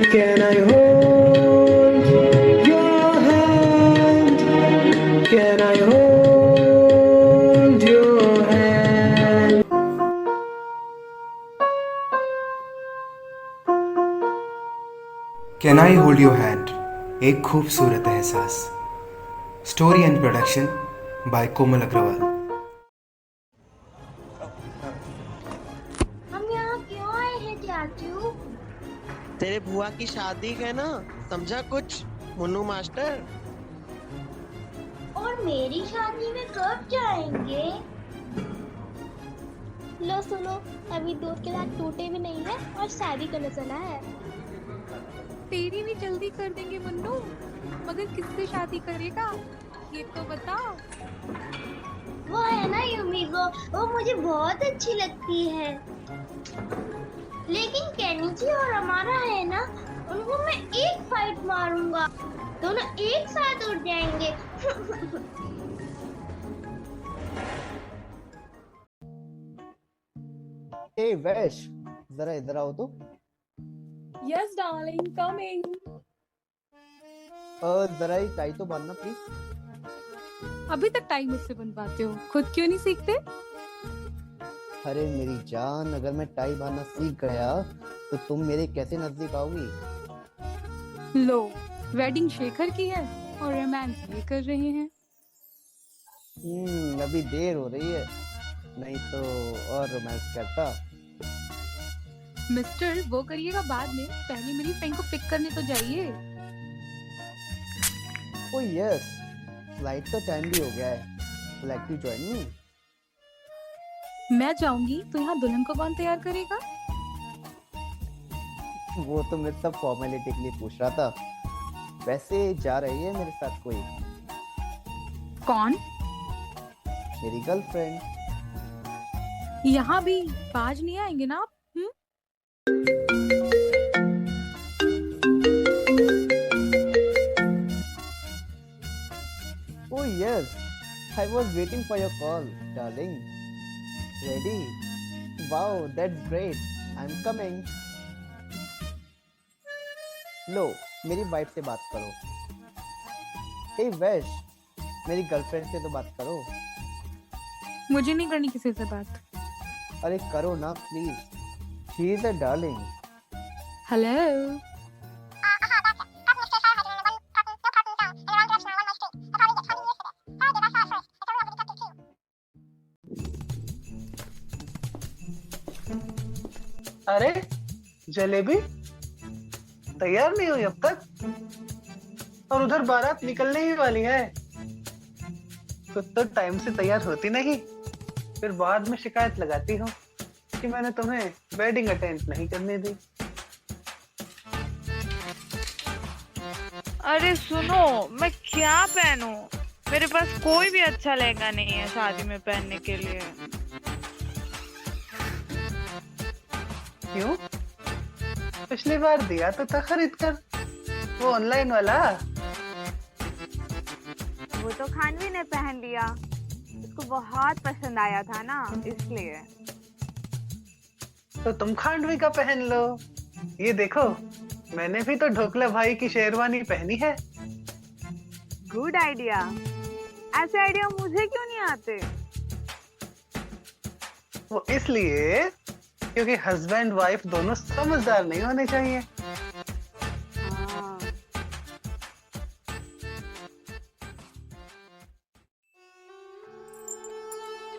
Can I hold your hand? Can I hold your hand? Can I hold your hand एक खूबसूरत एहसास story and production by कोमल अग्रवाल। हम यहाँ क्यों आए हैं चाचू? तेरे बुआ की शादी है ना, समझा कुछ मुन्नू मास्टर। और मेरी शादी में कब जाएंगे? लो सुनो, अभी दूध के दांत टूटे भी नहीं है और शादी करने चला है। तेरी भी जल्दी कर देंगे मुन्नू, मगर किससे शादी करेगा ये तो बता। वो है ना युमिको, वो मुझे बहुत अच्छी लगती है। लेकिन केनिची और हमारा है ना, उनको मैं एक फाइट मारूंगा, दोनों एक साथ उड़ जाएंगे। हे वैश, जरा इधर आओ तो। Yes darling, coming. जरा ही टाई तो बांधना प्लीज। अभी तक टाइम मुझसे बनवाते हो, खुद क्यों नहीं सीखते? अरे मेरी जान, अगर मैं टाई बांधना सीख गया तो तुम मेरे कैसे नजदीक आओगी? लो, वेडिंग शेखर की है और रोमांस ये कर रहे हैं। अभी देर हो रही है, नहीं तो और रोमांस करता। मिस्टर, वो करिएगा बाद में, पहले मेरी फ्रेंड को पिक करने तो जाइए। ओ यस, फ्लाइट का टाइम भी हो गया है। Like to join me? मैं जाऊंगी तो यहाँ दुल्हन को कौन तैयार करेगा? वो तो मैं सब फॉर्मेलिटी के लिए पूछ रहा था। वैसे जा रही है मेरे साथ कोई? कौन? मेरी गर्लफ्रेंड। यहाँ भी बाज नहीं आएंगे ना आप? Oh yes, I was waiting for your call, darling. Ready? Wow, that's great. I'm coming. लो, मेरी वाइफ से बात करो। हे वैश, मेरी गर्लफ्रेंड से तो बात करो। मुझे नहीं करनी किसी से बात। अरे करो ना please. She is a darling. Hello. अरे जलेबी तैयार नहीं हुई अब तक, और उधर बारात निकलने ही वाली है। तो टाइम से तैयार होती नहीं, फिर बाद में शिकायत लगाती हो कि मैंने तुम्हें वेडिंग अटेंड नहीं करने दी। अरे सुनो, मैं क्या पहनूं? मेरे पास कोई भी अच्छा लहंगा नहीं है शादी में पहनने के लिए। क्यों? पिछली बार दिया तो था खरीद कर, वो ऑनलाइन वाला। वो तो खानवी ने पहन लिया, उसको बहुत पसंद आया था ना, इसलिए। तो तुम खांडवी का पहन लो। ये देखो, मैंने भी तो ढोकला भाई की शेरवानी पहनी है। Good idea. ऐसे आइडिया मुझे क्यों नहीं आते? वो इसलिए क्योंकि हस्बैंड वाइफ दोनों समझदार नहीं होने चाहिए। हाँ।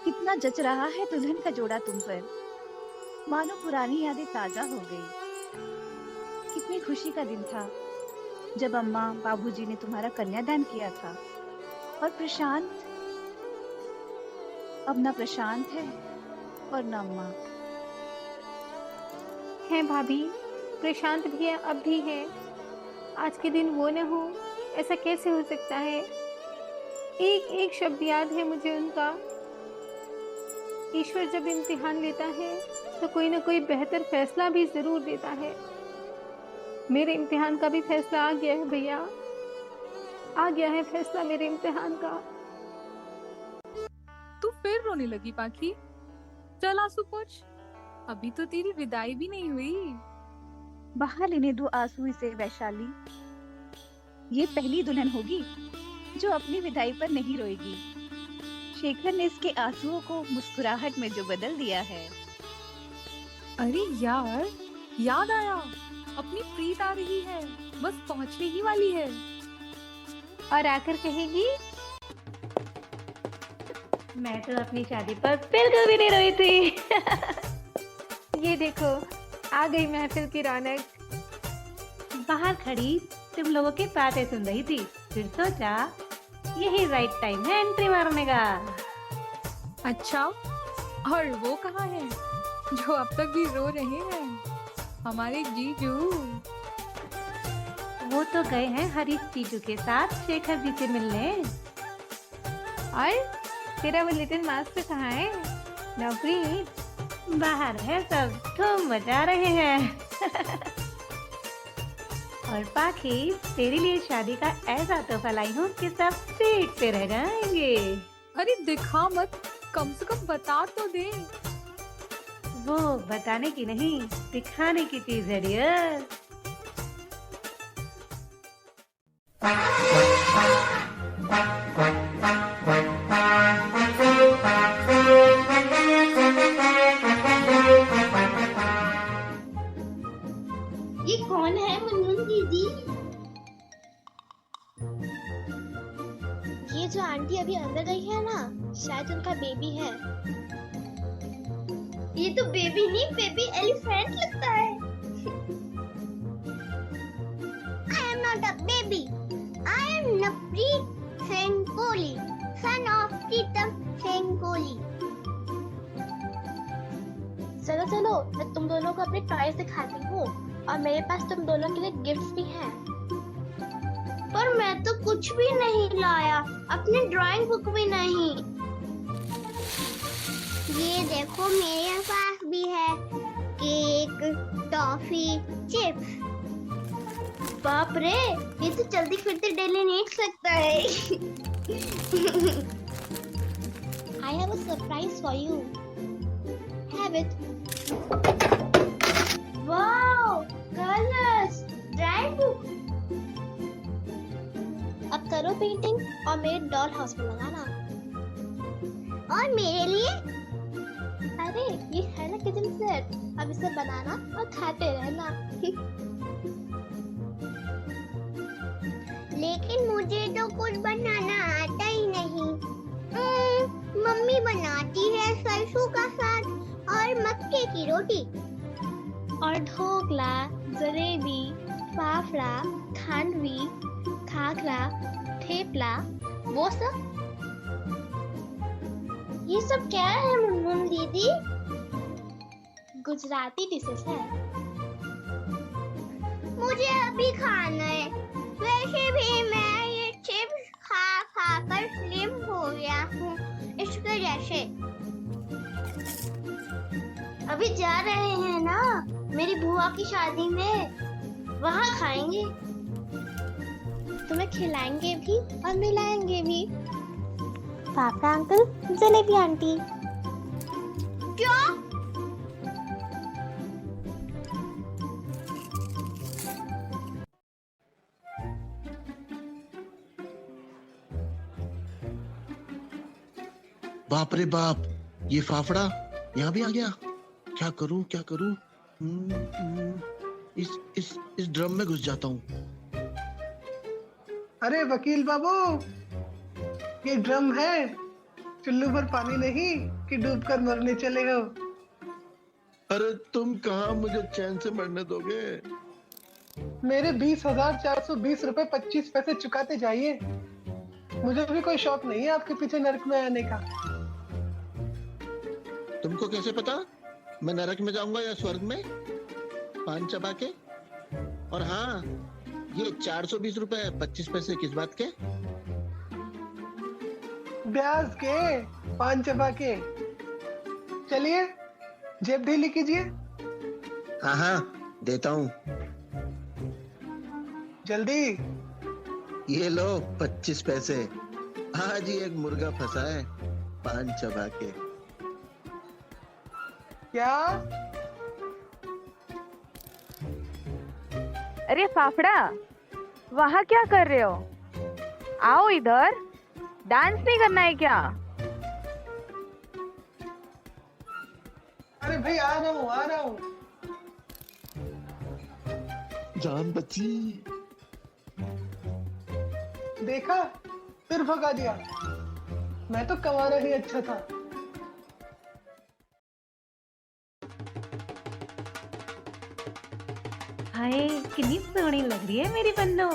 कितना जच रहा है दुल्हन का जोड़ा तुम पर, मानो पुरानी यादें ताजा हो गई। कितनी खुशी का दिन था जब अम्मा बाबूजी ने तुम्हारा कन्यादान किया था। और प्रशांत, अब ना प्रशांत है और ना अम्मा है। भाभी, प्रशांत भी है, अब भी है। आज के दिन वो न हो, ऐसा कैसे हो सकता है? एक एक शब्द याद है मुझे उनका। ईश्वर जब इम्तिहान लेता है तो कोई ना कोई बेहतर फैसला भी जरूर देता है। मेरे इम्तिहान का भी फैसला आ गया है भैया, आ गया है फैसला मेरे इम्तिहान का। तू फिर रोने लगी पाखी? चल आंसू पोंछ, अभी तो तेरी विदाई भी नहीं हुई। बाहर लेने दो आंसू इसे वैशाली। ये पहली दुल्हन होगी जो अपनी विदाई पर नहीं रोएगी। शेखर ने इसके आंसुओं को मुस्कुराहट में जो बदल दिया है। अरे यार, याद आया, अपनी प्रीत आ रही है, बस पहुंचने ही वाली है। और आकर कहेगी मैं तो अपनी शादी पर बिल्कुल भी नहीं रोई थी। ये देखो आ गई महफिल की रौनक। बाहर खड़ी तुम लोगों की बातें सुन रही थी, फिर सोचा यही राइट टाइम है एंट्री मारने का। अच्छा, और वो कहाँ है जो अब तक भी रो रहे हैं? हमारे जीजू। वो तो गए हैं हरीश जीजू के साथ शेखर जी से मिलने। और तेरा वो लिटिल मास्टर कहाँ है? नौकरी बाहर है, सब धूम मचा रहे हैं। और पाखी तेरे लिए शादी का ऐसा तोहफा लाई हूँ कि सब देखते रह जाएंगे। अरे दिखा मत, कम से कम बता तो दे। वो बताने की नहीं, दिखाने की चीज है डियर। ये कौन है मुनमुन दीदी? ये जो आंटी अभी अंदर गई है ना, शायद उनका बेबी है। ये तो बेबी नहीं, बेबी एलिफेंट लगता है। I am not a baby. I am Napreet Singh Kohli, son of Pritam Singh Kohli. चलो चलो, मैं तुम दोनों को अपने टॉयज दिखाती हूँ और मेरे पास तुम दोनों के लिए गिफ्ट्स भी हैं। पर मैं तो कुछ भी नहीं लाया, अपनी ड्राइंग बुक भी नहीं। ये देखो मेरे पास भी है केक, टॉफी, चिप्स। बाप रे, ये तो चलती फिरती डेली नीड्स लगता है। I have a surprise for you. Have it. Wow, colors, drawing book. अब करो पेंटिंग और मेरे डॉल हाउस में लगाना। और मेरे लिए? अरे ये है ना किचन सेट, अब इसे बनाना और खाते रहना। लेकिन मुझे तो कुछ बनाना आता ही नहीं। मम्मी बनाती है सरसों का साग और मक्के की रोटी और ढोकला, जलेबी, फाफड़ा, खांडवी, खाखरा, थेपला, वो सब। ये सब क्या है मुनमुन दीदी? गुजराती डिशेस है। मुझे अभी खाना है। वैसे भी मैं ये चिप्स खा खा कर स्लिम हो गया हूँ, इसके जैसे। अभी जा रहे हैं ना मेरी बुआ की शादी में, वहाँ खाएंगे। तुम्हें खिलाएंगे भी और मिलाएंगे भी। पापा अंकल, जलेबी आंटी। क्या? बाप रे बाप, ये फाफड़ा यहाँ भी आ गया। क्या करूं क्या करूं? इस ड्रम में घुस जाता हूँ। अरे वकील बाबू, ये ड्रम है, चुल्लू पर पानी नहीं कि डूबकर मरने चले हो। अरे तुम कहाँ मुझे चैन से मरने दोगे? मेरे 20,420 रुपए 25 पैसे चुकाते जाइए। मुझे भी कोई शौक नहीं है आपके पीछे नरक में आने का। तुमको कैसे पता मैं नरक में जाऊंगा या स्वर्ग में? पान चबा के। और हाँ, ये 420 रुपए 25 पैसे किस बात के? ब्याज के, पान चबा के। चलिए जेब ढीली कीजिए। हाँ हाँ, देता हूँ। जल्दी। ये लो 25 पैसे। आज ही एक मुर्गा फंसा है पान चबा के। क्या? अरे फाफड़ा, वहाँ क्या कर रहे हो? आओ इधर। डांस नहीं करना है क्या? अरे भाई आ रहा हूँ। जान बची। देखा, फिर भगा दिया। मैं तो कवारा ही अच्छा था। हाय, कितनी सोहनी लग रही है मेरी बन्नो,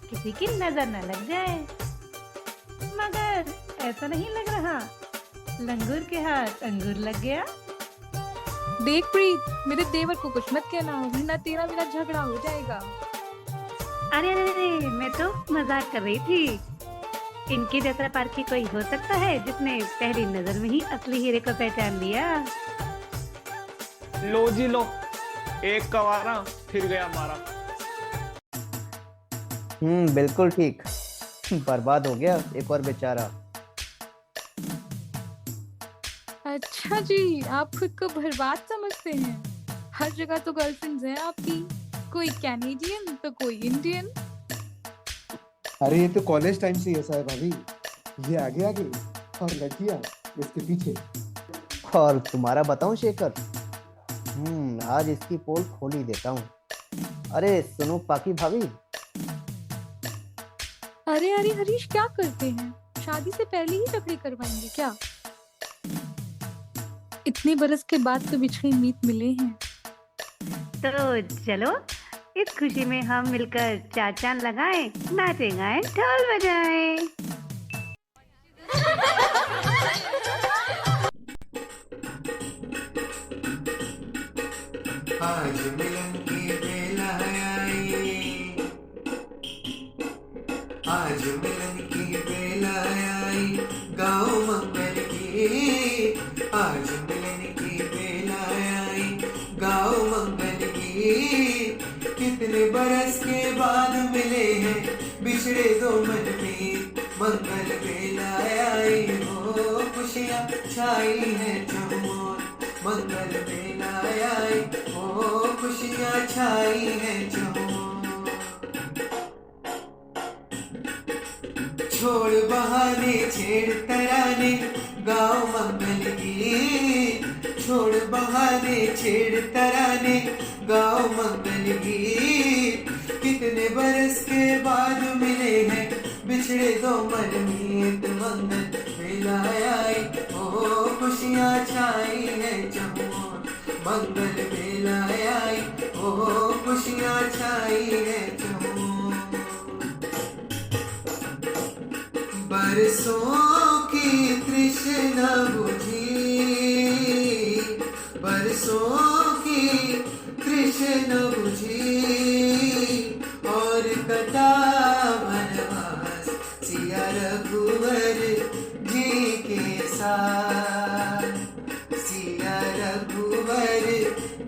किसी की नजर न लग जाए। मगर ऐसा नहीं लग रहा लंगूर के हाथ अंगूर लग गया। देख प्रीत, मेरे देवर को कुछ मत कहना, वरना तेरा मेरा झगड़ा हो जाएगा। अरे अरे अरे, मैं तो मजाक कर रही थी। इनके जैसा पारखी कोई हो सकता है जिसने पहली नजर में ही असली हीरे को पहचान लिया। लो जी लो, एक कवारा फिर गया मारा। बिल्कुल ठीक। बर्बाद हो गया एक और बेचारा। अच्छा जी, आप खुद को बर्बाद समझते हैं? हर जगह तो गर्लफ्रेंड्स हैं आपकी, कोई कैनेडियन तो कोई इंडियन। अरे ये तो कॉलेज टाइम से ऐसा है भाभी, ये आगे आगे और लड़कियां इसके पीछे। और तुम्हारा बताऊं शेखर, आज इसकी पोल खोल ही देता हूँ। अरे सुनो पाकी भाभी। अरे अरे हरीश, क्या करते हैं? शादी से पहले ही झगड़े करवाएंगे क्या? इतने बरस के बाद तो बिछड़े मीत मिले हैं। तो चलो इस खुशी में हम मिलकर चार चांद लगाएं, नाचे गाएं, ढोल बजाएं। आज मिलन की बेला आई, आज मिलन की बेला आई, गाँव मंगल की। आज मिलन की बेला आई, गाँव मंगल की। कितने बरस के बाद मिले हैं बिछड़े दो मन में, मंगल बेला आई हो, खुशियाँ छाई हैं चहुओर। मंगल बेला आई हो, खुशियाँ छाई हैं चहुओर। छोड़ बहाने छेड़ तराने, गाँव मंगल की। छोड़ बहाने छेड़ तराने, गाँव मंगल की। कितने बरस के बाद मिले हैं बिछड़े दो मन मीत, मंगल बेला आई हो, खुशियाँ छाई हैं चहुओर। मंगल बेला आई हो, खुशियाँ छाई हैं चहुओर। बरसों की तृष्णा बुझी, बरसों की तृष्णा बुझी, और कटा वनवास सिया रघुवर जी के साथ, सिया रघुवर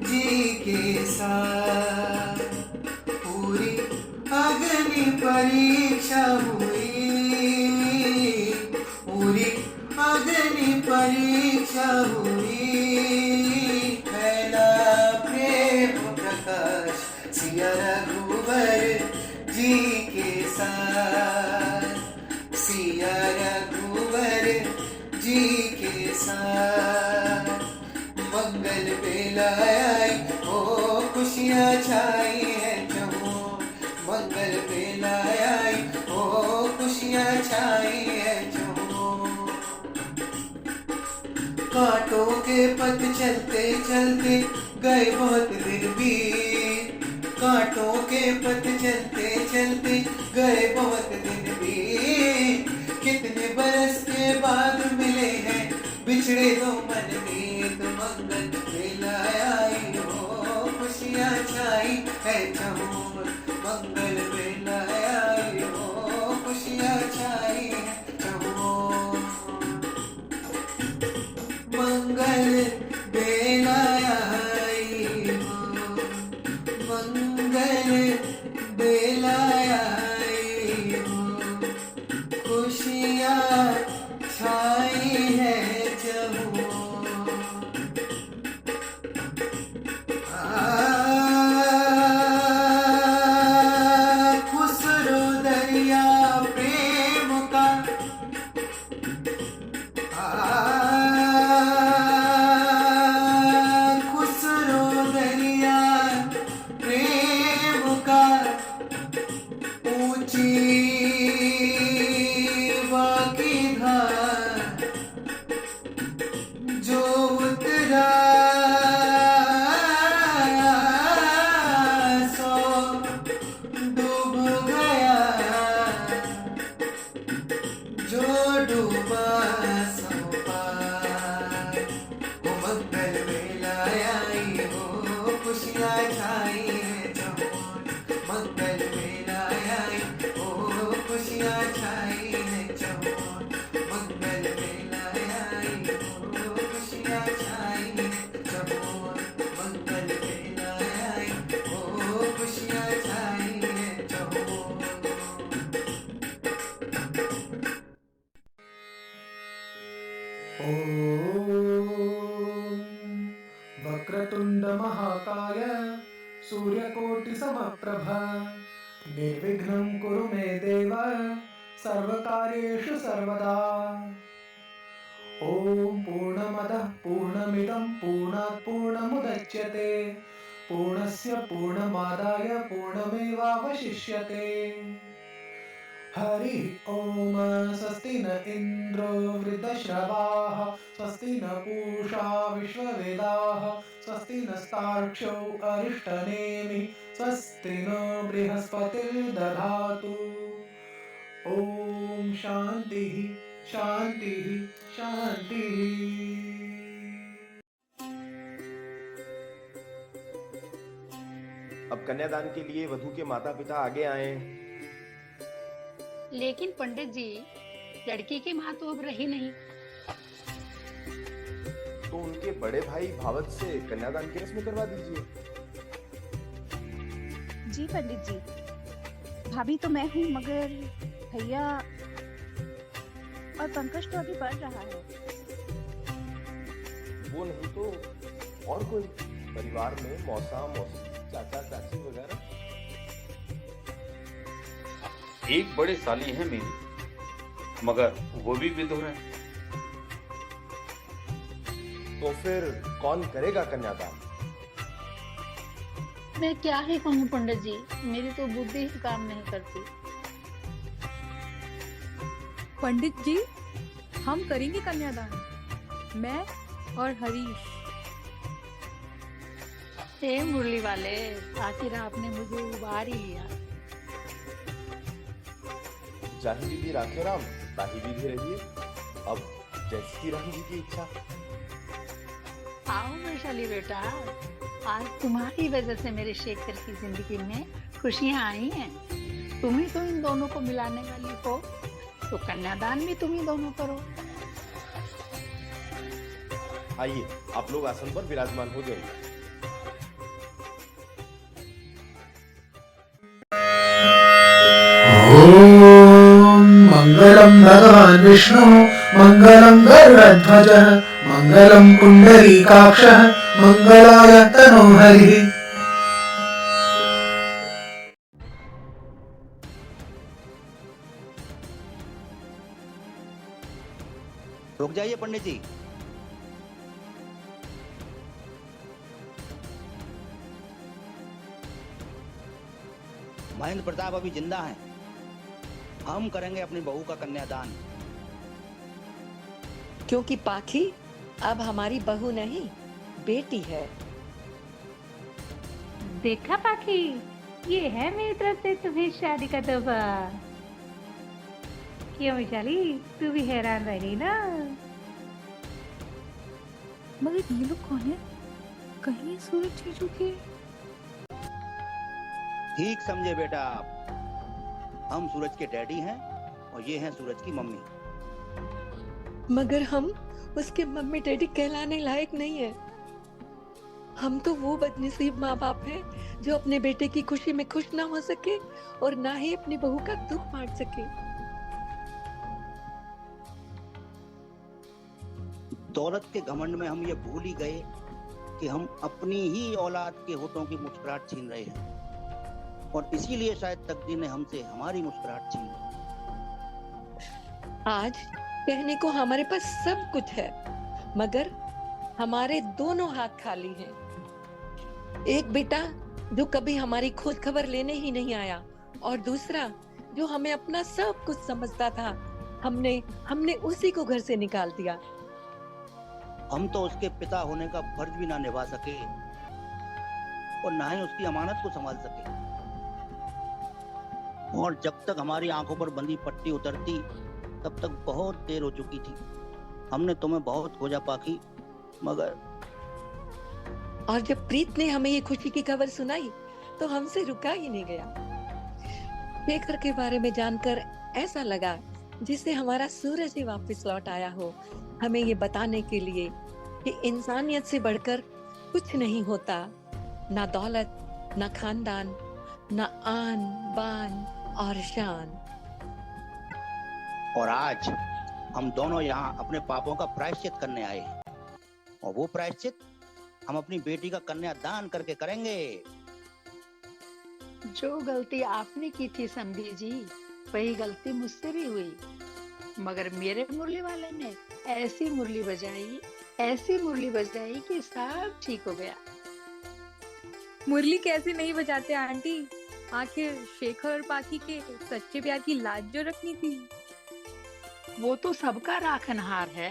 जी के साथ। पूरी अग्नि परीक्षा हुई, पूरी अग्नि परीक्षा हुई, फैला प्रेम प्रकाश सिया रघुवर जी के साथ, सिया रघुवर जी के साथ। मंगल बेला आई हो, खुशियाँ छाई हैं चहुओर। मंगल बेला आई हो, खुशियाँ छाई हैं चहुओर। कांटों के पथ चलते चलते गए बहुत दिन बीत, कांटों के पथ चलते चलते गए बहुत दिन बीत। कितने बरस के बाद मिले हैं बिछड़े दो मन मीत, मंगल बेला आई हो, खुशियाँ छाई है चहुओर। मंगल बेला आई हो, खुशियाँ छाई है चहुओर। मंगल बेला आई हो, मंगल बेला आई हो, खुशियाँ छाई है चहुओर। आ वक्रतुंड महाकाय सूर्यकोटि समप्रभ निर्विघ्नं कुरु मे देव सर्वकार्येषु सर्वदा। ओम पूर्णमदः पूर्णमिदं पूर्णात् पूर्णमुदच्यते पूर्णस्य पूर्णमादाय पूर्णमेवावशिष्यते। हरि ओम स्वस्ति न इंद्रो वृद्धश्रवाः स्वस्ति न पूषा विश्ववेदाः स्वस्ति नस्तार्क्ष्यो अरिष्टनेमि स्वस्ति न बृहस्पतिर्दधातु। ओम शांति शांति शांति। अब कन्यादान के लिए वधू के माता पिता आगे आए। लेकिन पंडित जी, लड़की की माँ तो अब रही नहीं। तो उनके बड़े भाई भावत से कन्यादान की रस्म करवा दीजिए। जी पंडित जी, भाभी तो मैं हूँ, मगर भैया और पंकज तो अभी पढ़ रहा है। वो नहीं तो और कोई परिवार में मौसा मौसी चाचा चाची वगैरह। एक बड़े साली हैं मेरी, मगर वो भी विधुर हैं। तो फिर कौन करेगा कन्यादान? मैं क्या ही कहूँ पंडित जी, मेरी तो बुद्धि ही काम नहीं करती। पंडित जी, हम करेंगे कन्यादान, मैं और हरीश। हे मुरली वाले, आखिर आपने मुझे उबार ही लिया। जाहि विधि राखे राम, ताहि विधि रहिए। अब जैसी राम जी की इच्छा। आओ वैशाली बेटा, आज तुम्हारी वजह से मेरे शेखर की जिंदगी में खुशियाँ आई हैं। तुम ही तो इन दोनों को मिलाने वाली हो, तो कन्यादान भी तुम ही दोनों करो। आइए, आप लोग आसन पर विराजमान हो जाइए। मंगलम भगवान विष्णु मंगलम गरुड़ध्वज मंगलम पुंडरीकाक्षः मंगलाय तनोहरि। रुक जाइए पंडित जी। महेंद्र प्रताप अभी जिंदा हैं। हम करेंगे अपनी बहू का कन्यादान। क्योंकि पाखी अब हमारी बहू नहीं, बेटी है। देखा पाखी, ये है मेरी तरफ से तुम्हें शादी का तोहफा। क्यों वैशाली, तू भी हैरान रह गई ना? मगर ये लोग कौन है? कहीं ये सूरज जीजू के? ठीक समझे बेटा आप। हम सूरज के डैडी हैं और ये हैं सूरज की मम्मी। मगर हम उसके मम्मी डैडी कहलाने लायक नहीं है। हम तो वो बदनसीब माँ बाप हैं जो अपने बेटे की खुशी में खुश ना हो सके और ना ही अपनी बहू का दुख बांट सके। दौलत के घमंड में हम ये भूल ही गए कि हम अपनी ही औलाद के होठों की मुस्कुराहट छीन रहे हैं, और इसीलिए शायद तकदीर ने हमसे हमारी मुस्कुराहट छीन ली। आज कहने को हमारे पास सब कुछ है, मगर हमारे दोनों हाथ खाली हैं। एक बेटा जो कभी हमारी खोज खबर लेने ही नहीं आया, और दूसरा जो हमें अपना सब कुछ समझता था, हमने उसी को घर से निकाल दिया। हम तो उसके पिता होने का फर्ज भी ना निभा सके और ना ही उसकी अमानत को संभाल सके। और जब तक हमारी आंखों पर बंधी पट्टी उतरती, तब तक बहुत देर हो चुकी थी। हमने तुम्हें बहुत खोजा पाखी, मगर और जब प्रीत ने हमें ये खुशी की खबर सुनाई तो हमसे रुका ही नहीं गया। शेखर के बारे में जानकर ऐसा लगा जिससे हमारा सूरज ही वापस लौट आया हो, हमें ये बताने के लिए कि इंसानियत से बढ़कर कुछ नहीं होता। ना दौलत, ना खानदान, ना आन बान और शान। और आज हम दोनों यहाँ अपने पापों का प्रायश्चित करने आए हैं, और वो प्रायश्चित हम अपनी बेटी का कन्यादान करके करेंगे। जो गलती आपने की थी समधी जी, वही गलती मुझसे भी हुई, मगर मेरे मुरली वाले ने ऐसी मुरली बजाई कि सब ठीक हो गया। मुरली कैसे नहीं बजाते आंटी, आखिर शेखर और पाखी के सच्चे प्यार की लाज जो रखनी थी। वो तो सबका राखनहार है।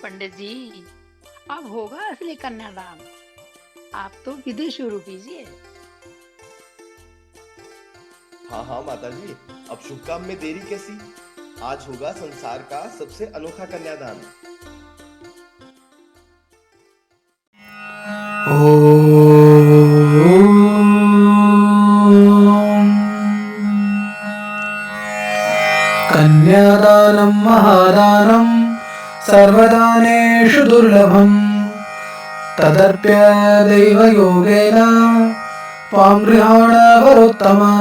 पंडित जी, अब होगा असली कन्यादान। आप तो विधि शुरू कीजिए। हाँ हाँ माता जी, अब शुभ काम में देरी कैसी। आज होगा संसार का सबसे अनोखा कन्यादान। कन्यादानं महादानं सर्वदानेषु दुर्लभं तदर्प्य दैवयोगेन त्वां गृहाण वरोत्तमा।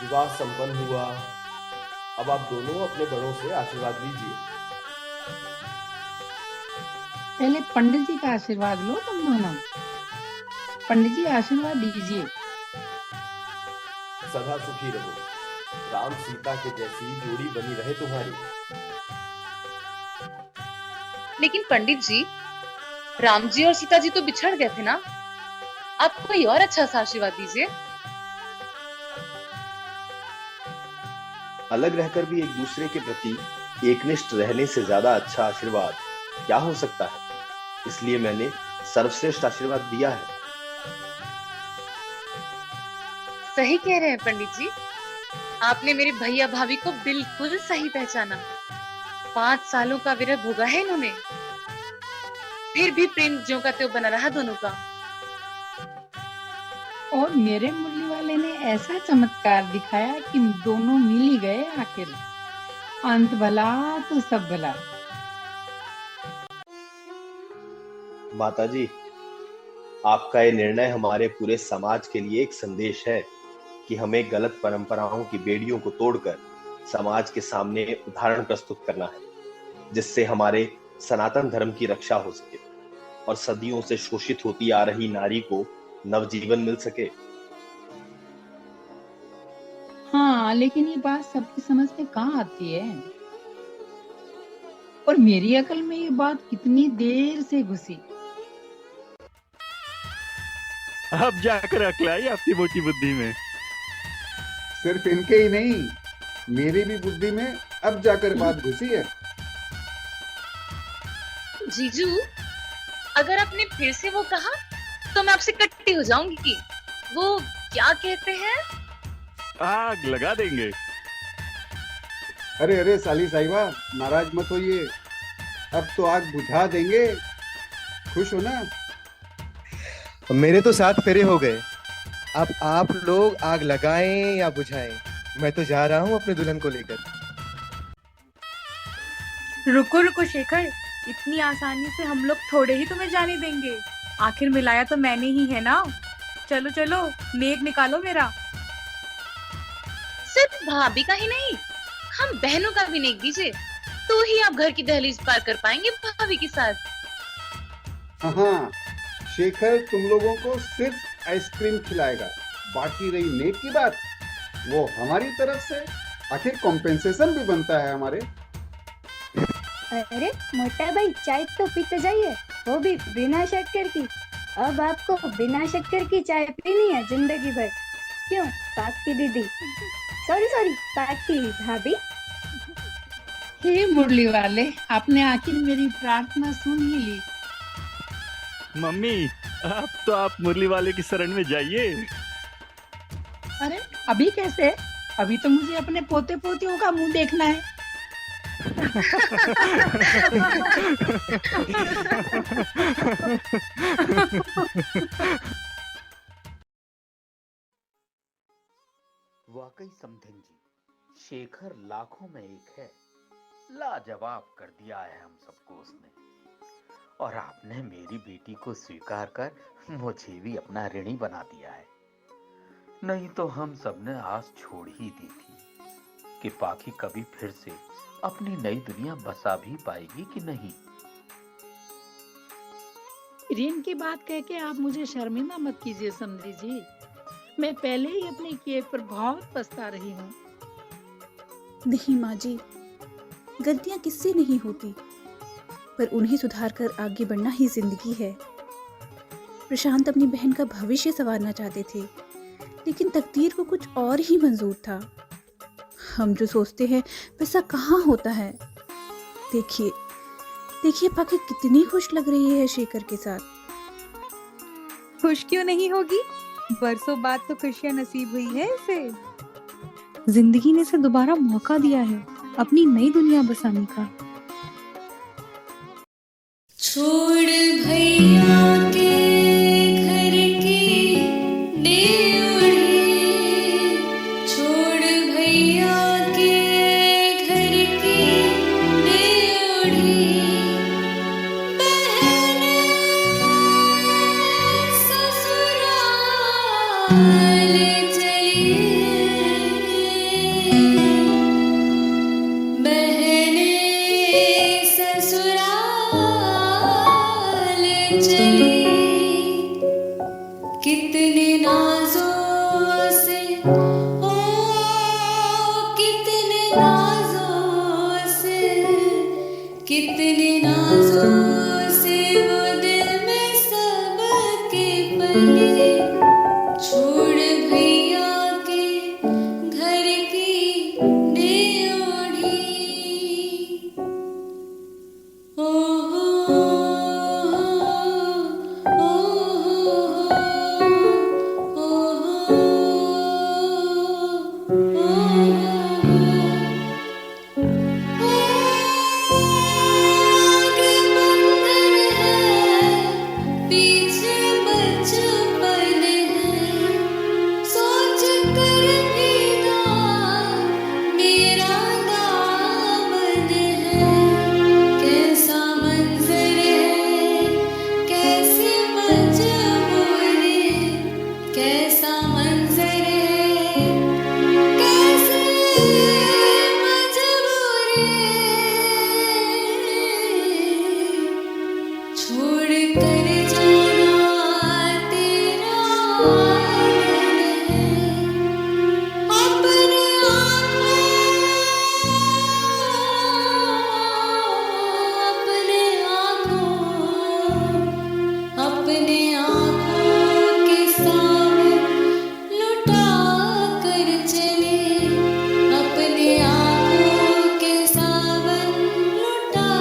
विवाह संपन्न हुआ। अब आप दोनों अपने बड़ों से आशीर्वाद लीजिए। पहले पंडित जी का आशीर्वाद लो तुम दोनों। पंडित जी आशीर्वाद दीजिए। सदा सुखी रहो, राम सीता के जैसी जोड़ी बनी रहे तुम्हारी। लेकिन पंडित जी, राम जी और सीता जी तो बिछड़ गए थे ना, आप कोई और अच्छा सा आशीर्वाद दीजिए। अलग रहकर भी एक दूसरे के प्रति एकनिष्ठ रहने से ज्यादा अच्छा आशीर्वाद क्या हो सकता है। इसलिए मैंने सर्वश्रेष्ठ आशीर्वाद दिया है। सही कह रहे हैं पंडित जी, आपने मेरे भैया भाभी को बिल्कुल सही पहचाना। 5 सालों का विरह भोगा है इन्होंने, फिर भी प्रेम ज्यों का त्यों बना रहा दोनों का। और मेरे मुरली वाले ने ऐसा चमत्कार दिखाया कि दोनों मिल ही गए आखिर। अंत भला तो सब भला। माता जी, आपका ये निर्णय हमारे पूरे समाज के लिए एक संदेश है कि हमें गलत परंपराओं की बेड़ियों को तोड़कर समाज के सामने उदाहरण प्रस्तुत करना है, जिससे हमारे सनातन धर्म की रक्षा हो सके और सदियों से शोषित होती आ रही नारी को नवजीवन मिल सके। हाँ, लेकिन ये बात सबकी समझ में कहाँ आती है। और मेरी अकल में ये बात कितनी देर से घुसी। अब जाकर अकल आई आपकी मोटी बुद्धि में। सिर्फ इनके ही नहीं, मेरी भी बुद्धि में अब जाकर बात घुसी है। जीजू, अगर आपने फिर से वो कहा तो मैं आपसे कट्टी हो जाऊंगी। वो क्या कहते हैं? आग लगा देंगे। अरे अरे साली साहिबा, नाराज मत होइए, अब तो आग बुझा देंगे। खुश हो ना? मेरे तो 7 फेरे हो गए। अब आप लोग आग लगाएं या बुझाएं, मैं तो जा रहा हूँ अपने दुल्हन को लेकर। रुको रुको शेखर, इतनी आसानी से हम लोग थोड़े ही तुम्हें जाने देंगे। आखिर मिलाया तो मैंने ही है ना। चलो चलो, नेक निकालो मेरा। सिर्फ भाभी का ही नहीं, हम बहनों का भी नेक दीजिए, तो ही आप घर की दहलीज पार कर पाएंगे भाभी के साथ। हाँ, शेखर तुम लोगों को सिर्फ आइसक्रीम खिलाएगा। बाकी रही नेक की बात, वो हमारी तरफ से आखिर कॉम्पेंसेशन भी बनता है हमारे। अरे मोटा भाई, चाय तो पीते जाइए, वो भी बिना शक्कर की। अब आपको बिना शक्कर की चाय पीनी है जिंदगी भर। क्यों पाकी दीदी, सॉरी पाकी भाभी। हे मुरली वाले, आपने आखिर मेरी प्रार्थना सुन ही ली। मम्मी, अब तो आप मुरली वाले की शरण में जाइए। अरे अभी कैसे? अभी तो मुझे अपने पोते पोतियों का मुंह देखना है। वाकई समधन जी, शेखर लाखों में एक है। लाजवाब कर दिया है हम सबको उसने। और आपने मेरी बेटी को स्वीकार कर मुझे भी अपना ऋणी बना दिया है। नहीं तो हम सबने आस छोड़ ही दी थी कि पाखी कभी फिर से अपनी नई दुनिया बसा भी पाएगी कि नहीं। ऋण की बात कह के आप मुझे शर्मिंदा मत कीजिए समधी जी। मैं पहले ही अपने किए पर बहुत पछता रही हूँ। नहीं माँ जी, गलतियाँ किससे नहीं होती, पर उन्हें सुधार कर आगे बढ़ना ही जिंदगी है। प्रशांत अपनी बहन का भविष्य संवारना चाहते थे, लेकिन तकदीर को कुछ और ही मंजूर था। हम जो सोचते हैं वैसा कहाँ होता है। देखिए देखिए पाखी कितनी खुश लग रही है शेखर के साथ। खुश क्यों नहीं होगी, बरसों बाद तो खुशियां नसीब हुई है इसे। जिंदगी ने इसे दोबारा मौका दिया है अपनी नई दुनिया बसाने का। छोड़ भैया के घर की डेवढ़ी, छोड़ भैया के घर की डेवढ़ी, बहन ससुराल चली, बहन ससुराल चली, कितने नाजों से ओ कितने नाजों से, कितने नाजों से वो दिल में सबके पले। छोड़ भैया के घर की डेवढ़ी, ओ पीछे बचपन है, सोच कर भी ना मेरा दामन है। कैसा मंजर है, कैसी मजबूरी, कैसा मंजर है, कैसी मजबूरी, छोड़ कर जाना तेरा आंगन है। अपने अपने आँखों के सामने लुटा कर चले, अपने आँखों के सामने लुटा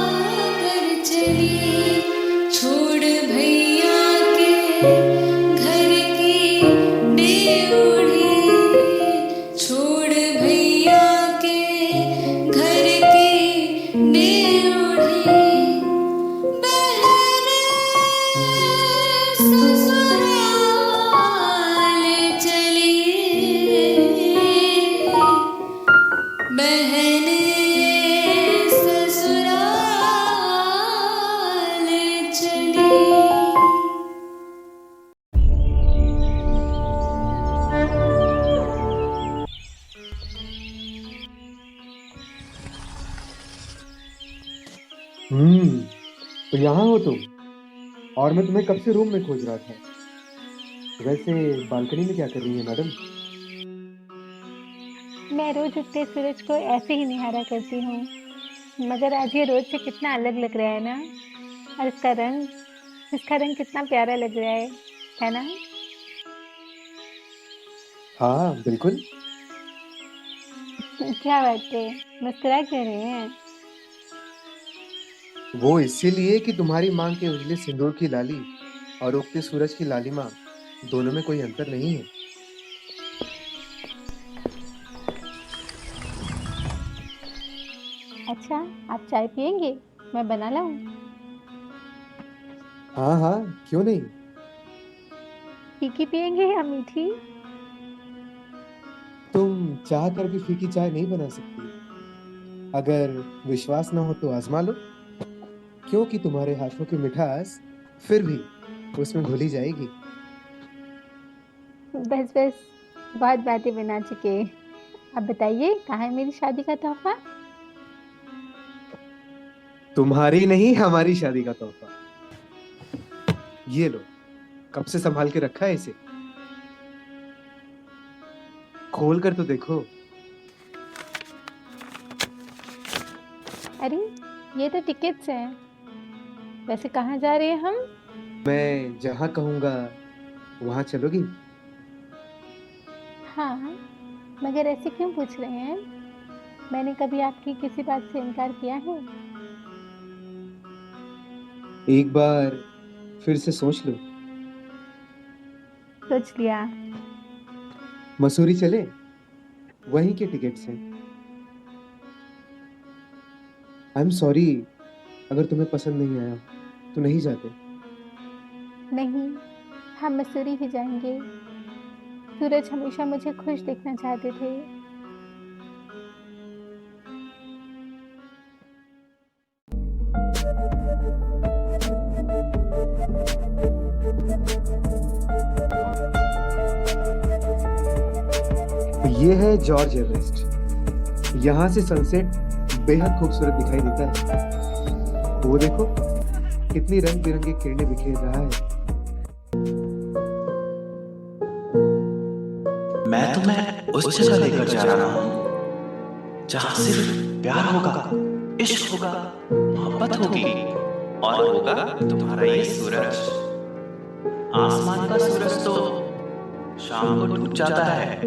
कर चली। छोड़ भैया के घर की डेवढ़ी, छोड़ भैया के घर की डेवढ़ी, बहन ससुराल चली, बहन ससुराल चली। तो यहाँ हो तुम, और मैं तुम्हें कब से रूम में खोज रहा था। वैसे बालकनी में क्या कर रही है मैडम? मैं रोज उगते सूरज को ऐसे ही निहारा करती हूँ, मगर आज ये रोज से कितना अलग लग रहा है ना। और इसका रंग कितना प्यारा लग रहा है ना। हाँ बिल्कुल। क्या बात है, मुस्कुरा क्यों रहे हैं? वो इसीलिए कि तुम्हारी मांग के उजले सिंदूर की लाली और उगते सूरज की लालिमा दोनों में कोई अंतर नहीं है। अच्छा, आप चाय पियेंगे? मैं बना लाऊं? हाँ हाँ, क्यों नहीं। फीकी पियेंगे या मीठी? तुम चाह कर भी फीकी चाय नहीं बना सकती। अगर विश्वास ना हो तो आजमा लो, क्योंकि तुम्हारे हाथों की मिठास फिर भी उसमें घुली जाएगी। बस बस, बहुत बातें बना चुके। अब बताइए कहाँ है मेरी शादी का तोहफा? तुम्हारी नहीं, हमारी शादी का तोहफा। ये लो, कब से संभाल के रखा है इसे। खोल कर तो देखो। अरे ये तो टिकट्स हैं। वैसे कहाँ जा रहे हैं हम? मैं जहाँ कहूँगा वहाँ चलोगी? हाँ, मगर ऐसे क्यों पूछ रहे हैं? मैंने कभी आपकी किसी बात से इनकार किया है? एक बार फिर से सोच लो। सोच लिया। मसूरी चले, वहीं के टिकट्स हैं। आई एम सॉरी, अगर तुम्हें पसंद नहीं आया तो नहीं जाते। नहीं, हम मसूरी ही जाएंगे। सूरज हमेशा मुझे खुश देखना चाहते थे। ये है जॉर्ज एवरेस्ट। यहाँ से सनसेट बेहद खूबसूरत दिखाई देता है। वो देखो कितनी रंग बिरंगी किरणें बिखेर रहा है। मैं तुम्हें उस जगह लेकर जा रहा हूँ जहाँ सिर्फ प्यार होगा, इश्क होगा, मोहब्बत होगी और होगा तुम्हारा ये सूरज। आसमान का सूरज तो शाम को डूब जाता है,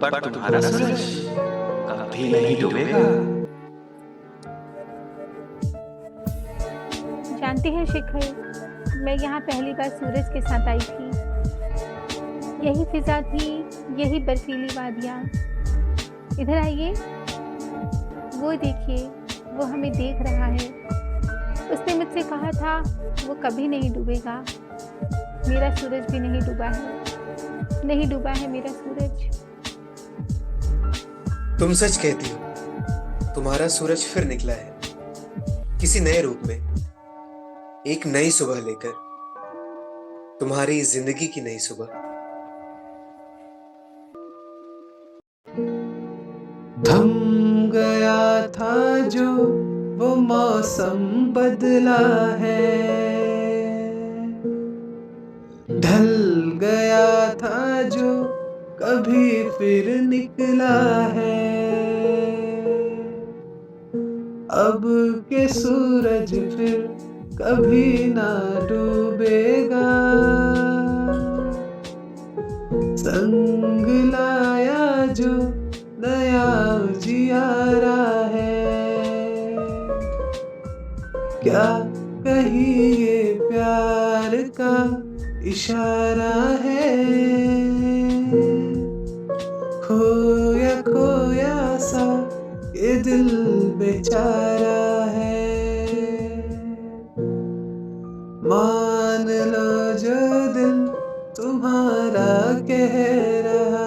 पर तुम्हारा सूरज कभी नहीं डूबेगा। जानते हैं शेखर, मैं यहाँ पहली बार सूरज के साथ आई थी। यही फिजा थी, यही बर्फीली वादियाँ। इधर आइए, वो देखिए, वो हमें देख रहा है। उसने मुझसे कहा था वो कभी नहीं डूबेगा। मेरा सूरज भी नहीं डूबा है, नहीं डूबा है मेरा सूरज। तुम सच कहती हो, तुम्हारा सूरज फिर निकला है, किसी नए रूप में, एक नई सुबह लेकर, तुम्हारी जिंदगी की नई सुबह। थम गया था जो वो मौसम बदला है, ढल गया था जो कभी फिर निकला है। अब के सूरज फिर कभी ना डूबेगा। संग लाया जो नया उजियारा है। क्या कहिए प्यार का इशारा है। खोया खोया सा ये दिल बेचारा है। मान लो जो दिल तुम्हारा कह रहा,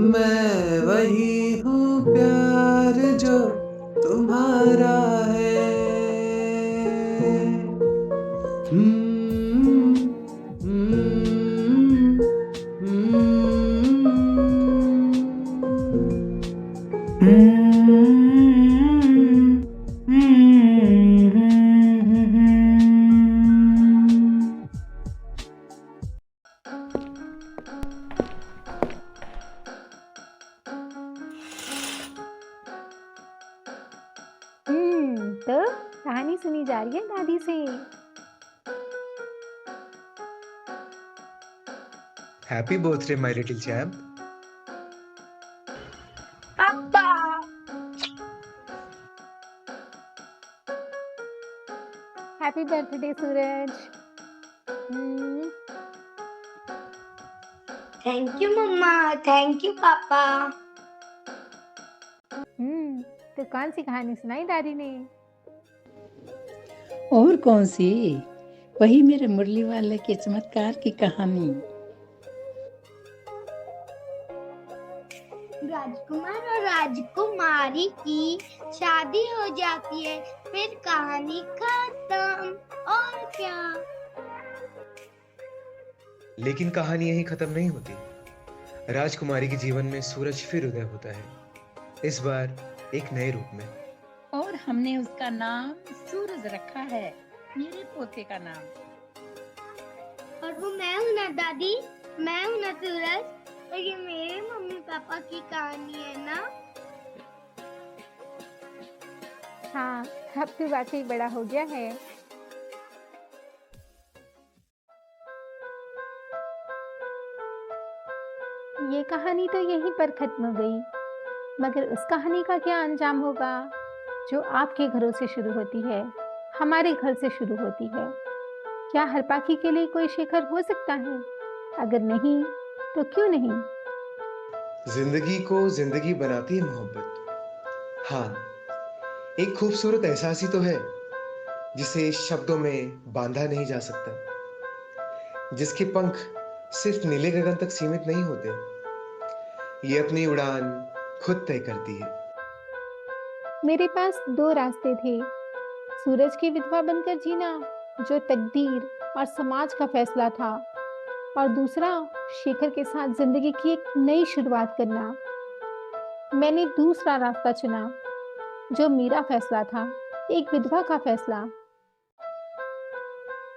मैं वही हूँ प्यार जो तुम्हारा है। तो कहानी सुनी जा रही है दादी से। Happy birthday my little champ. पापा happy birthday Suraj. Thank you मम्मा, थैंक यू पापा। तो कौन सी कहानी सुनाई दादी ने? और कौन सी? वही मेरे मुरली वाले के चमत्कार की कहानी। राजकुमार और राजकुमारी की शादी हो जाती है, फिर कहानी खत्म। और क्या? लेकिन कहानी यहीं खत्म नहीं होती। राजकुमारी के जीवन में सूरज फिर उदय होता है, इस बार एक नए रूप में। और हमने उसका नाम सूरज रखा है, मेरे पोते का नाम। और वो मैं हूँ ना दादी, मैं हूँ ना सूरज। और ये मेरे मम्मी पापा की कहानी है ना। हाँ, अब तो वाकई बड़ा हो गया है। ये कहानी तो यहीं पर खत्म हो गई, मगर उस कहानी का क्या अंजाम होगा जो आपके घरों से शुरू होती है, हमारे घर से शुरू होती है। क्या हरपाखी के लिए कोई शेखर हो सकता है? अगर नहीं तो क्यों नहीं? जिंदगी को जिंदगी बनाती है मोहब्बत। हाँ, एक खूबसूरत एहसास ही तो है जिसे शब्दों में बांधा नहीं जा सकता, जिसके पंख सिर्फ नीले गगन तक सीमित नहीं होते, ये अपनी उड़ान खुद तय करती है। मेरे पास दो रास्ते थे, सूरज की विधवा बनकर जीना जो तकदीर और समाज का फैसला था, और दूसरा शेखर के साथ जिंदगी की एक नई शुरुआत करना। मैंने दूसरा रास्ता चुना जो मेरा फैसला था, एक विधवा का फैसला।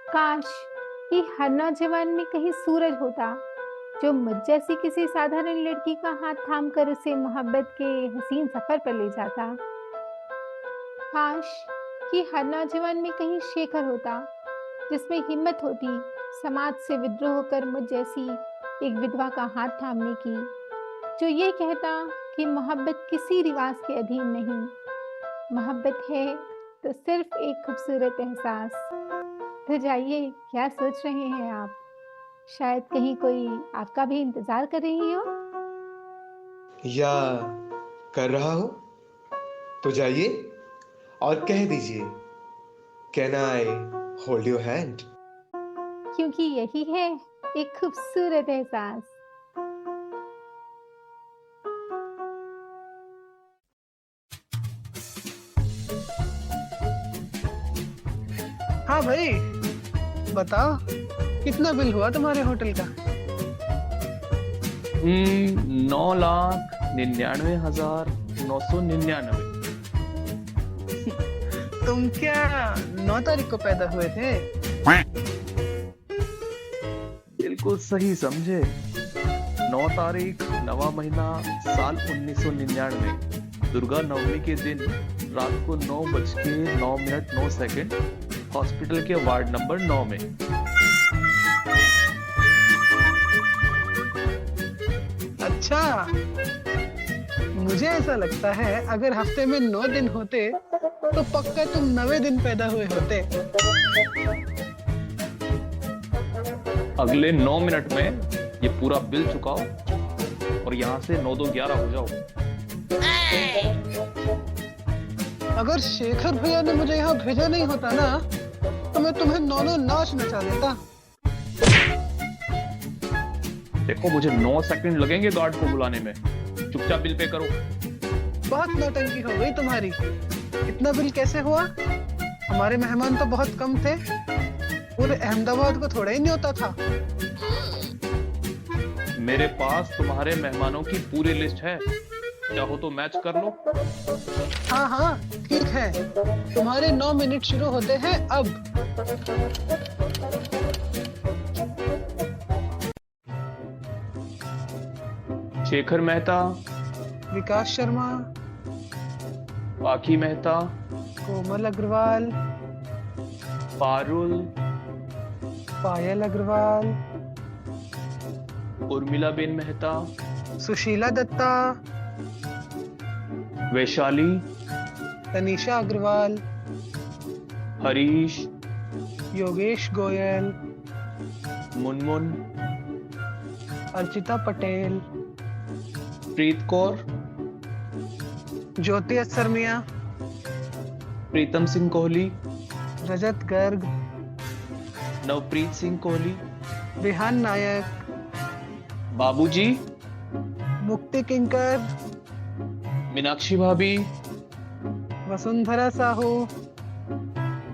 काश कि हर नौजवान में कहीं सूरज होता जो मुझ जैसी किसी साधारण लड़की का हाथ थामकर उसे मोहब्बत के हसीन सफर पर ले जाता। काश कि हर नौजवान में कहीं शेखर होता जिसमें हिम्मत होती समाज से विद्रोह कर मुझ जैसी एक विधवा का हाथ थामने की, जो ये कहता कि मोहब्बत किसी रिवाज के अधीन नहीं, मोहब्बत है तो सिर्फ एक खूबसूरत एहसास। तो जाइए, क्या सोच रहे हैं आप? शायद कहीं कोई आपका भी इंतजार कर रही हो, या कर रहा हो, तो जाइए और कह दीजिए, can I hold your hand? क्योंकि यही है एक खूबसूरत एहसास। हाँ भाई, बताओ कितना बिल हुआ तुम्हारे होटल का? 9,99,999। तुम क्या 9 तारीख को पैदा हुए थे? बिल्कुल सही समझे। 9 तारीख 9वां महीना साल 1999, दुर्गा नवमी के दिन रात को 9:09 हॉस्पिटल के वार्ड नंबर 9 में। अच्छा, मुझे ऐसा लगता है अगर हफ्ते में 9 दिन होते तो पक्का तुम 9वें दिन पैदा हुए होते। अगले 9 मिनट में ये पूरा बिल चुकाओ और यहाँ से 9-2-11 हो जाओ। अगर शेखर भैया ने मुझे यहाँ भेजा नहीं होता ना, तो मैं तुम्हें 9 नाच नचा देता। देखो, मुझे 9 सेकंड लगेंगे गार्ड को बुलाने में। चुपचाप बिल पे करो। बहुत नौटंकी हो गई तुम्हारी। इतना बिल कैसे हुआ? हमारे मेहमान तो बहुत कम थे, पूरे अहमदाबाद को थोड़ा ही नहीं होता था। मेरे पास तुम्हारे मेहमानों की पूरी लिस्ट है, चाहो तो मैच कर लो। हाँ हाँ ठीक है, तुम्हारे 9 मिनट शुरू होते हैं अब। शेखर मेहता, विकास शर्मा, पाखी मेहता, कोमल अग्रवाल, पारुल, पायल अग्रवाल, उर्मिला बेन मेहता, सुशीला दत्ता, वैशाली, तनीषा अग्रवाल, हरीश, योगेश गोयल, मुनमुन, अर्चिता पटेल, प्रीत कौर, ज्योति असरमिया, प्रीतम सिंह कोहली, रजत गर्ग, नवप्रीत सिंह कोहली, रिहान नायक, बाबूजी, मुक्ति किंकर, मीनाक्षी भाभी, वसुंधरा साहू,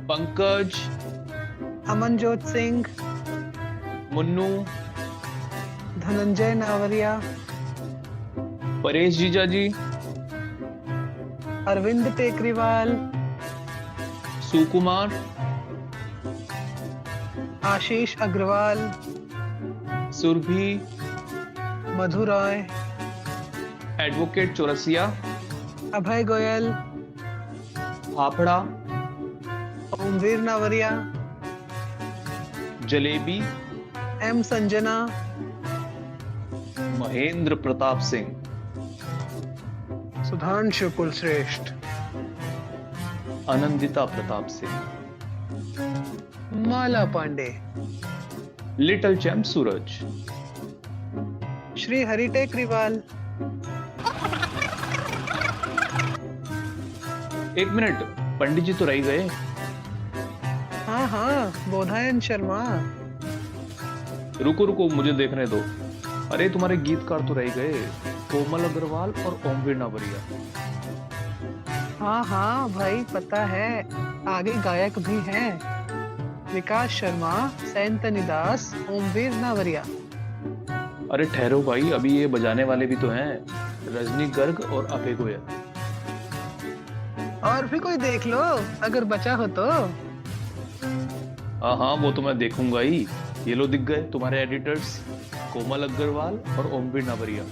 पंकज, अमनजोत सिंह, मुन्नू, धनंजय नावरिया, परेश जीजा जी, अरविंद टेकरीवाल, सुकुमार, आशीष अग्रवाल, सुरभि, मधु रॉय, एडवोकेट चौरसिया, अभय गोयल, फाफड़ा, ओमवीर नावरिया, जलेबी, एम संजना, महेंद्र प्रताप सिंह, सुधांशु कुलश्रेष्ठ, आनंदिता प्रताप सिंह, माला पांडे, लिटिल चैम्प सूरज, श्री हरि टेकरीवाल। एक मिनट, पंडित जी तो रह गए। हाँ हाँ, बोधायन शर्मा। रुको रुको, मुझे देखने दो। अरे तुम्हारे गीतकार तो रह गए, कोमल अग्रवाल और ओमवीर नावरिया। हाँ हाँ भाई, पता है, आगे गायक भी हैं, विकास शर्मा, सैंतनी दास, ओमवीर नावरिया। अरे ठहरो भाई, अभी ये बजाने वाले भी तो हैं, रजनी गर्ग और अभय गोयल। और भी कोई देख लो अगर बचा हो तो। हाँ हाँ, वो तो मैं देखूंगा ही। ये लो दिख गए तुम्हारे एडिटर्स, कोमल अग्रवाल और ओमवीर नावरिया।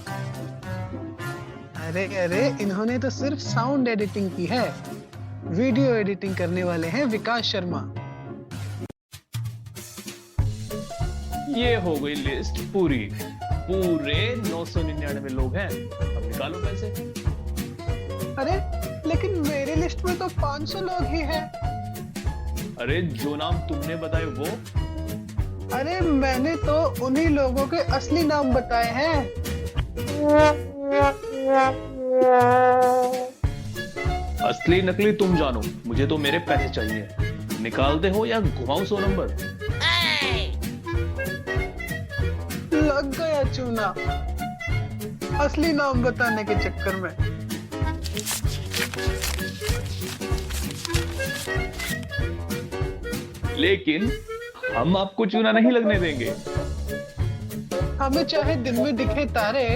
अरे अरे, इन्होंने तो सिर्फ साउंड एडिटिंग की है, वीडियो एडिटिंग करने वाले हैं विकास शर्मा। ये हो गई लिस्ट पूरी, पूरे 999 लोग हैं। अब निकालो पैसे। अरे लेकिन मेरी लिस्ट में तो 500 लोग ही हैं। अरे जो नाम तुमने बताए वो। अरे मैंने तो उन्हीं लोगों के असली नाम बताए हैं। असली नकली तुम जानो, मुझे तो मेरे पैसे चाहिए। निकालते हो या घुमाऊं 100 नंबर? लग गया चूना, असली नाम बताने के चक्कर में। लेकिन हम आपको चूना नहीं लगने देंगे। हमें चाहे दिन में दिखे तारे,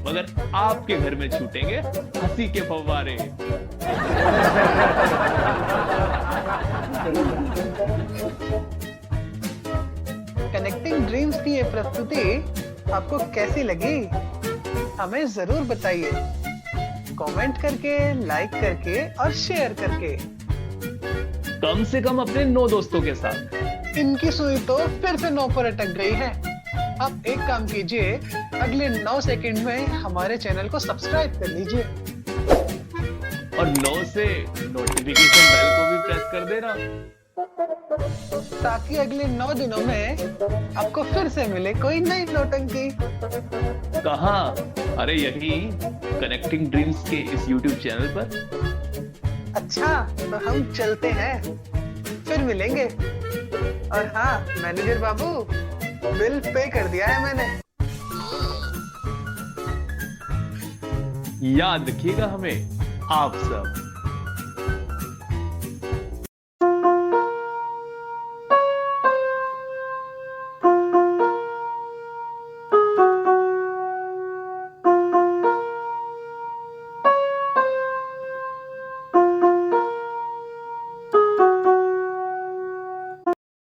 मगर आपके घर में छूटेंगे हंसी के फव्वारे। कनेक्टिंग ड्रीम्स की ये प्रस्तुति आपको कैसी लगी, हमें जरूर बताइए, कमेंट करके, लाइक करके और शेयर करके। कम से कम अपने 9 दोस्तों के साथ। इनकी सुई तो फिर से 9 पर अटक गई है। अब एक काम कीजिए, अगले 9 सेकंड में हमारे चैनल को सब्सक्राइब कर लीजिए और 9 से नोटिफिकेशन बेल को भी प्रेस कर देना, ताकि अगले 9 दिनों में आपको फिर से मिले कोई नई नौटंकी। कहाँ? अरे यही कनेक्टिंग ड्रीम्स के इस YouTube चैनल पर। अच्छा, तो हम चलते हैं, फिर मिलेंगे। और हाँ मैनेजर बाबू, बिल पे कर दिया है मैंने। याद रखिएगा हमें आप सब।